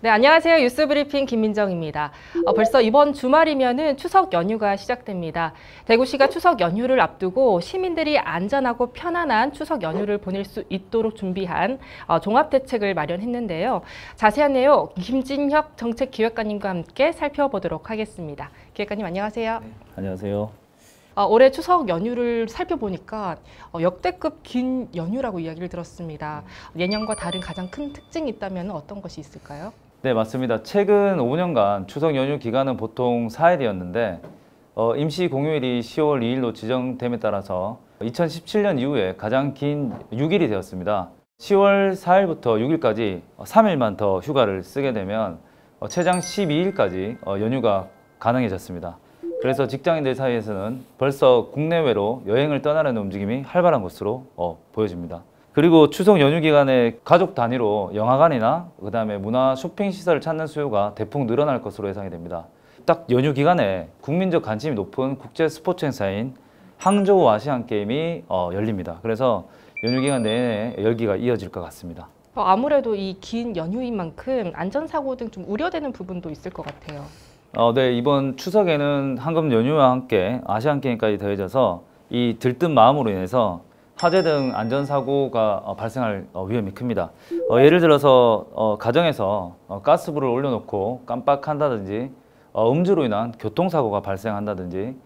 네, 안녕하세요. 뉴스브리핑 김민정입니다. 벌써 이번 주말이면은 추석 연휴가 시작됩니다. 대구시가 추석 연휴를 앞두고 시민들이 안전하고 편안한 추석 연휴를 보낼 수 있도록 준비한 종합대책을 마련했는데요. 자세한 내용 김진혁 정책기획관님과 함께 살펴보도록 하겠습니다. 기획관님 안녕하세요. 네, 안녕하세요. 올해 추석 연휴를 살펴보니까 역대급 긴 연휴라고 이야기를 들었습니다. 예년과 다른 가장 큰 특징이 있다면 어떤 것이 있을까요? 네, 맞습니다. 최근 5년간 추석 연휴 기간은 보통 4일이었는데 임시 공휴일이 10월 2일로 지정됨에 따라서 2017년 이후에 가장 긴 6일이 되었습니다. 10월 4일부터 6일까지 3일만 더 휴가를 쓰게 되면 최장 12일까지 연휴가 가능해졌습니다. 그래서 직장인들 사이에서는 벌써 국내외로 여행을 떠나려는 움직임이 활발한 것으로 보여집니다. 그리고 추석 연휴 기간에 가족 단위로 영화관이나 그다음에 문화 쇼핑 시설을 찾는 수요가 대폭 늘어날 것으로 예상이 됩니다. 딱 연휴 기간에 국민적 관심이 높은 국제 스포츠 행사인 항저우 아시안 게임이 열립니다. 그래서 연휴 기간 내내 열기가 이어질 것 같습니다. 아무래도 이 긴 연휴인 만큼 안전사고 등 좀 우려되는 부분도 있을 것 같아요. 네, 이번 추석에는 황금 연휴와 함께 아시안 게임까지 더해져서 이 들뜬 마음으로 인해서 화재 등 안전사고가 발생할 위험이 큽니다. 예를 들어서 가정에서 가스불을 올려놓고 깜빡한다든지 음주로 인한 교통사고가 발생한다든지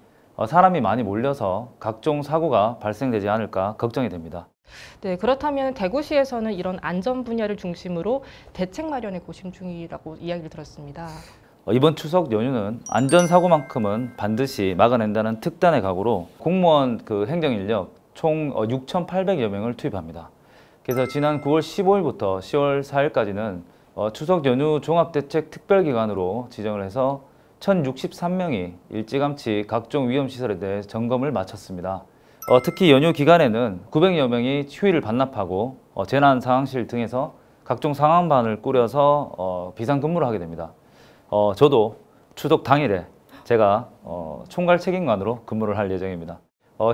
사람이 많이 몰려서 각종 사고가 발생되지 않을까 걱정이 됩니다. 네, 그렇다면 대구시에서는 이런 안전 분야를 중심으로 대책 마련에 고심 중이라고 이야기를 들었습니다. 이번 추석 연휴는 안전사고만큼은 반드시 막아낸다는 특단의 각오로 공무원 행정인력 총 6,800여 명을 투입합니다. 그래서 지난 9월 15일부터 10월 4일까지는 추석 연휴 종합대책 특별기간으로 지정을 해서 1,063명이 일찌감치 각종 위험시설에 대해 점검을 마쳤습니다. 특히 연휴 기간에는 900여 명이 휴일을 반납하고 재난상황실 등에서 각종 상황반을 꾸려서 비상근무를 하게 됩니다. 저도 추석 당일에 제가 총괄 책임관으로 근무를 할 예정입니다.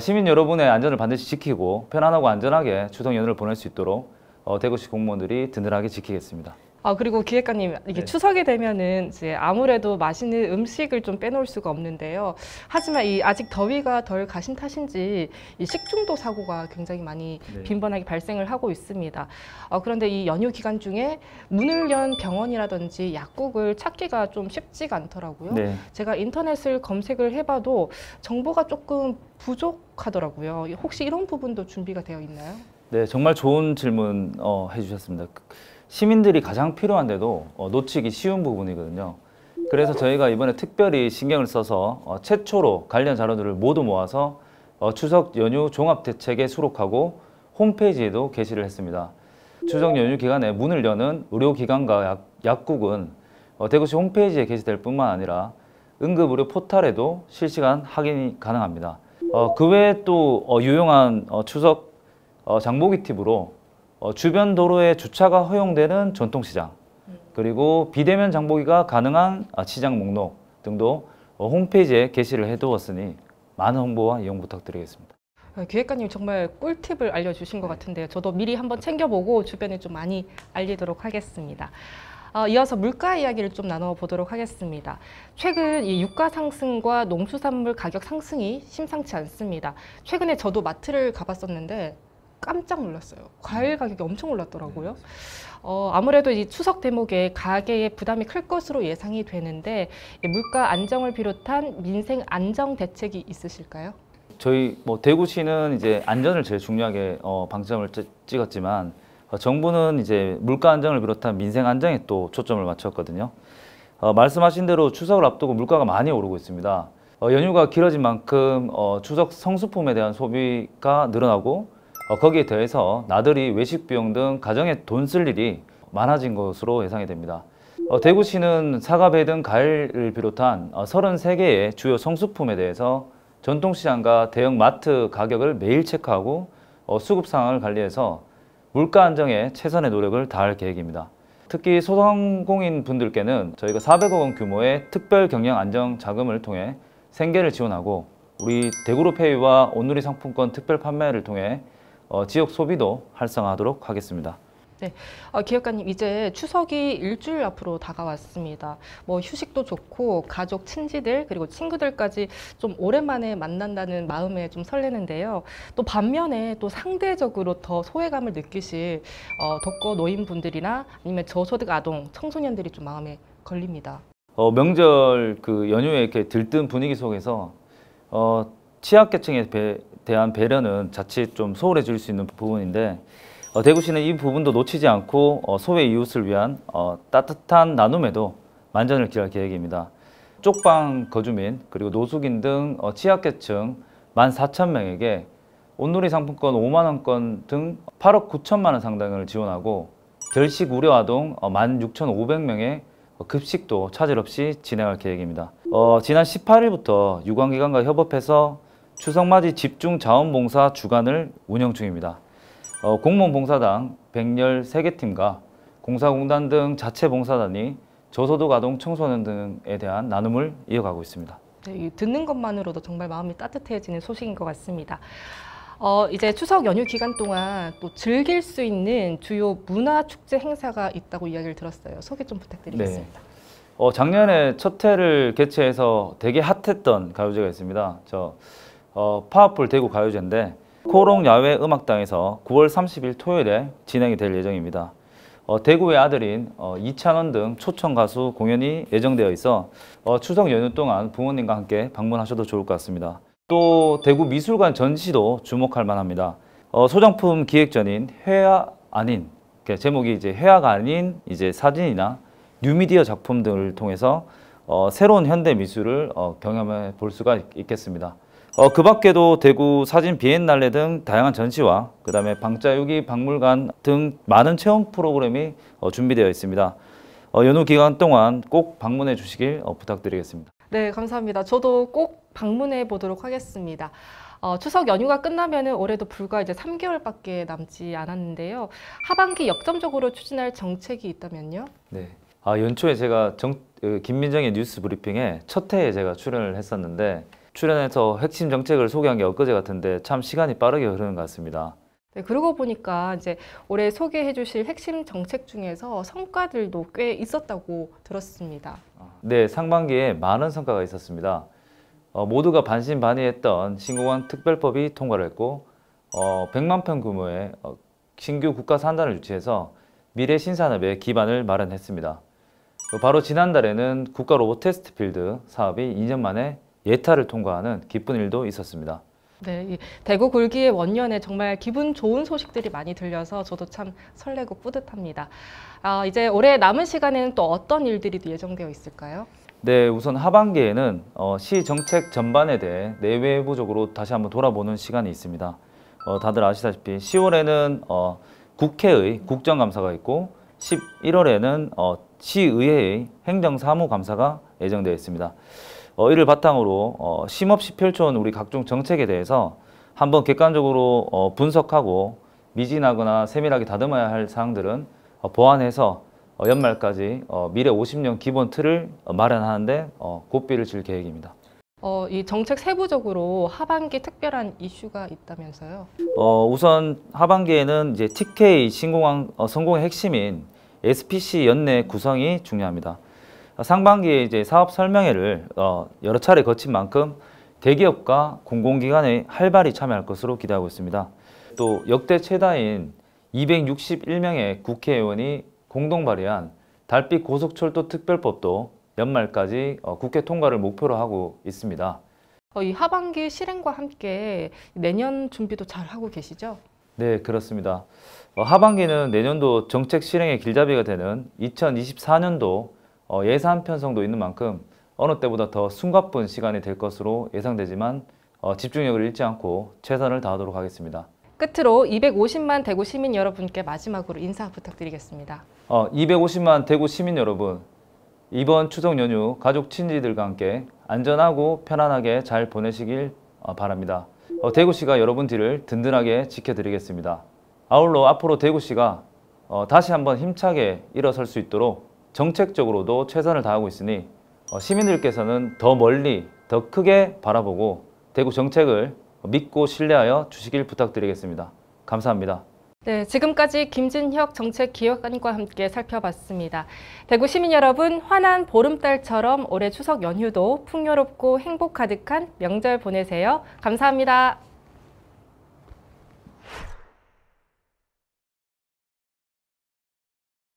시민 여러분의 안전을 반드시 지키고 편안하고 안전하게 추석 연휴를 보낼 수 있도록 대구시 공무원들이 든든하게 지키겠습니다. 그리고 기획관님, 이게 네. 추석이 되면은 이제 아무래도 맛있는 음식을 좀 빼놓을 수가 없는데요. 하지만 아직 더위가 덜 가신 탓인지 이 식중독 사고가 굉장히 많이 빈번하게 발생을 하고 있습니다. 그런데 이 연휴 기간 중에 문을 연 병원이라든지 약국을 찾기가 좀 쉽지가 않더라고요. 네. 제가 인터넷을 검색을 해봐도 정보가 조금 부족하더라고요. 혹시 이런 부분도 준비가 되어 있나요? 네, 정말 좋은 질문 해주셨습니다. 시민들이 가장 필요한데도 놓치기 쉬운 부분이거든요. 그래서 저희가 이번에 특별히 신경을 써서 최초로 관련 자료들을 모두 모아서 추석 연휴 종합대책에 수록하고 홈페이지에도 게시를 했습니다. 추석 연휴 기간에 문을 여는 의료기관과 약국은 대구시 홈페이지에 게시될 뿐만 아니라 응급의료 포털에도 실시간 확인이 가능합니다. 그 외에 또 유용한 추석 장보기 팁으로 주변 도로에 주차가 허용되는 전통시장, 그리고 비대면 장보기가 가능한 시장 목록 등도 홈페이지에 게시를 해두었으니 많은 홍보와 이용 부탁드리겠습니다. 기획관님 정말 꿀팁을 알려주신 것 같은데요. 저도 미리 한번 챙겨보고 주변에 좀 많이 알리도록 하겠습니다. 이어서 물가 이야기를 좀 나눠보도록 하겠습니다. 최근 이 유가 상승과 농수산물 가격 상승이 심상치 않습니다. 최근에 저도 마트를 가봤었는데 깜짝 놀랐어요. 과일 가격이 엄청 올랐더라고요. 아무래도 이 추석 대목에 가계의 부담이 클 것으로 예상이 되는데 물가 안정을 비롯한 민생 안정 대책이 있으실까요? 저희 대구시는 이제 안전을 제일 중요하게 방점을 찍었지만 정부는 이제 물가 안정을 비롯한 민생 안정에 또 초점을 맞췄거든요. 말씀하신 대로 추석을 앞두고 물가가 많이 오르고 있습니다. 연휴가 길어진 만큼 추석 성수품에 대한 소비가 늘어나고 거기에 더해서 나들이, 외식 비용 등 가정에 돈 쓸 일이 많아진 것으로 예상이 됩니다. 대구시는 사과, 배 등 과일을 비롯한 33개의 주요 성수품에 대해서 전통시장과 대형 마트 가격을 매일 체크하고 수급 상황을 관리해서 물가 안정에 최선의 노력을 다할 계획입니다. 특히 소상공인 분들께는 저희가 400억 원 규모의 특별 경영 안정 자금을 통해 생계를 지원하고 우리 대구로페이와 온누리 상품권 특별 판매를 통해 지역 소비도 활성화하도록 하겠습니다. 기획관님, 이제 추석이 일주일 앞으로 다가왔습니다. 뭐 휴식도 좋고 가족, 친지들 그리고 친구들까지 좀 오랜만에 만난다는 마음에 좀 설레는데요. 또 반면에 또 상대적으로 더 소외감을 느끼실 독거 노인분들이나 아니면 저소득 아동, 청소년들이 좀 마음에 걸립니다. 명절 그 연휴에 이렇게 들뜬 분위기 속에서 취약계층에 대한 배려는 자칫 좀 소홀해질 수 있는 부분인데 대구시는 이 부분도 놓치지 않고 소외 이웃을 위한 따뜻한 나눔에도 만전을 기할 계획입니다. 쪽방 거주민 그리고 노숙인 등 취약계층 14,000명에게 온누리 상품권 5만 원권 등 8억 9천만 원 상당을 지원하고 결식 우려 아동 16,500명의 급식도 차질 없이 진행할 계획입니다. 지난 18일부터 유관기관과 협업해서 추석맞이 집중 자원봉사 주간을 운영 중입니다. 공무원 봉사당 113개 팀과 공사공단 등 자체 봉사단이 저소득 아동 청소년 등에 대한 나눔을 이어가고 있습니다. 네, 듣는 것만으로도 정말 마음이 따뜻해지는 소식인 것 같습니다. 이제 추석 연휴 기간 동안 또 즐길 수 있는 주요 문화축제 행사가 있다고 이야기를 들었어요. 소개 좀 부탁드리겠습니다. 네. 작년에 첫 회를 개최해서 되게 핫했던 가요제가 있습니다. 파워풀 대구 가요제인데 코롱 야외 음악당에서 9월 30일 토요일에 진행이 될 예정입니다. 대구의 아들인 이찬원 등 초청 가수 공연이 예정되어 있어 추석 연휴 동안 부모님과 함께 방문하셔도 좋을 것 같습니다. 또 대구 미술관 전시도 주목할 만합니다. 소장품 기획전인 회화 아닌, 제목이 이제 회화가 아닌 이제 사진이나 뉴미디어 작품 등을 통해서 새로운 현대 미술을 경험해 볼 수가 있겠습니다. 그 밖에도 대구 사진 비엔날레 등 다양한 전시와 그 다음에 방자유기 박물관 등 많은 체험 프로그램이 준비되어 있습니다. 연휴 기간 동안 꼭 방문해 주시길 부탁드리겠습니다. 네, 감사합니다. 저도 꼭 방문해 보도록 하겠습니다. 추석 연휴가 끝나면은 올해도 불과 이제 3개월밖에 남지 않았는데요. 하반기 역점적으로 추진할 정책이 있다면요? 네. 연초에 제가 김민정의 뉴스 브리핑에 첫 회에 제가 출연을 했었는데 출연해서 핵심 정책을 소개한 게 엊그제 같은데 참 시간이 빠르게 흐르는 것 같습니다. 네, 그러고 보니까 이제 올해 소개해 주실 핵심 정책 중에서 성과들도 꽤 있었다고 들었습니다. 네, 상반기에 많은 성과가 있었습니다. 모두가 반신반의했던 신공항 특별법이 통과를 했고 100만 평 규모의 신규 국가 산단을 유치해서 미래 신산업의 기반을 마련했습니다. 바로 지난달에는 국가 로봇 테스트 필드 사업이 2년 만에 예타를 통과하는 기쁜 일도 있었습니다. 네, 이 대구 굴기의 원년에 정말 기분 좋은 소식들이 많이 들려서 저도 참 설레고 뿌듯합니다. 이제 올해 남은 시간에는 또 어떤 일들이 예정되어 있을까요? 네, 우선 하반기에는 시 정책 전반에 대해 내외부적으로 다시 한번 돌아보는 시간이 있습니다. 다들 아시다시피 10월에는 국회의 국정감사가 있고 11월에는 시의회의 행정사무감사가 예정되어 있습니다. 이를 바탕으로 쉼없이 펼쳐온 우리 각종 정책에 대해서 한번 객관적으로 분석하고 미진하거나 세밀하게 다듬어야 할 사항들은 보완해서 연말까지 미래 50년 기본 틀을 마련하는데 고삐를 질 계획입니다. 이 정책 세부적으로 하반기 특별한 이슈가 있다면서요? 우선 하반기에는 이제 TK 신공항 성공의 핵심인 SPC 연내 구성이 중요합니다. 상반기에 이제 사업 설명회를 여러 차례 거친 만큼 대기업과 공공기관에 활발히 참여할 것으로 기대하고 있습니다. 또 역대 최다인 261명의 국회의원이 공동 발의한 달빛 고속철도 특별법도 연말까지 국회 통과를 목표로 하고 있습니다. 이 하반기 실행과 함께 내년 준비도 잘 하고 계시죠? 네, 그렇습니다. 하반기는 내년도 정책 실행의 길잡이가 되는 2024년도 예산 편성도 있는 만큼 어느 때보다 더 숨가쁜 시간이 될 것으로 예상되지만 집중력을 잃지 않고 최선을 다하도록 하겠습니다. 끝으로 250만 대구 시민 여러분께 마지막으로 인사 부탁드리겠습니다. 250만 대구 시민 여러분, 이번 추석 연휴 가족 친지들과 함께 안전하고 편안하게 잘 보내시길 바랍니다. 대구시가 여러분 뒤를 든든하게 지켜드리겠습니다. 아울러 앞으로 대구시가 다시 한번 힘차게 일어설 수 있도록 정책적으로도 최선을 다하고 있으니 시민들께서는 더 멀리, 더 크게 바라보고 대구 정책을 믿고 신뢰하여 주시길 부탁드리겠습니다. 감사합니다. 네, 지금까지 김진혁 정책기획관과 함께 살펴봤습니다. 대구 시민 여러분, 환한 보름달처럼 올해 추석 연휴도 풍요롭고 행복 가득한 명절 보내세요. 감사합니다.